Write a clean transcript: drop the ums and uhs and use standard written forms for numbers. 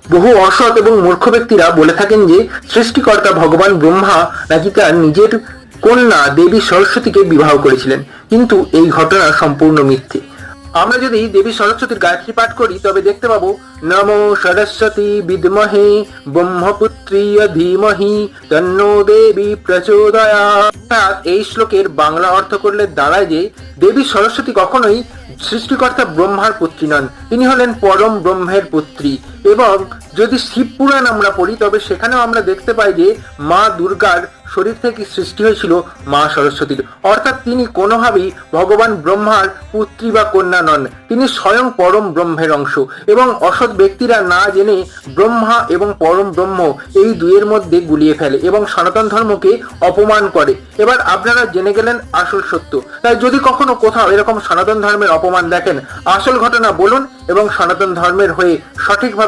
বহু অসৎ এবং মূর্খ ব্যক্তিরা বলে থাকেন যে সৃষ্টিকর্তা ভগবান ব্রহ্মা নাকি তার নিজের কন্যা দেবী সরস্বতীকে বিবাহ করেছিলেন, কিন্তু এই ঘটনা সম্পূর্ণ মিথ্যে। আমরা যদি দেবী সরস্বতীর গায়ত্রী পাঠ করি তবে দেখতে পাবো নমো সরস্বতী বিদ্মহে ব্রহ্মপুত্রী ধীমহি তন্নো দেবী প্রচোদয়াৎ। এই শ্লোকের বাংলা অর্থ করলে দাঁড়ায় যে দেবী সরস্বতী কখনোই সৃষ্টিকর্তা ব্রহ্মার পুত্রী নন, তিনি হলেন পরম ব্রহ্মের পুত্রী। এবং যদি শিব পুরাণ আমরা পড়ি তবে সেখানেও আমরা দেখতে পাই যে মা দুর্গার শরীর থেকে সৃষ্টি হয়েছিল মা সরস্বতীর, অর্থাৎ তিনি কোনোভাবেই ভগবান ব্রহ্মার পুত্রী বা কন্যা নন, তিনি স্বয়ং পরম ব্রহ্মের অংশ। এবং অসৎ ব্যক্তিরা না জেনে ব্রহ্মা এবং পরম ব্রহ্ম এই দুইয়ের মধ্যে গুলিয়ে ফেলে এবং সনাতন ধর্মকে অপমান করে। এবার আপনারা জেনে গেলেন আসল সত্য। তাই যদি কখনো কোথাও এরকম সনাতন ধর্মের অপমান দেখেন, আসল ঘটনা বলুন এবং সনাতন ধর্মের হয়ে সঠিকভাবে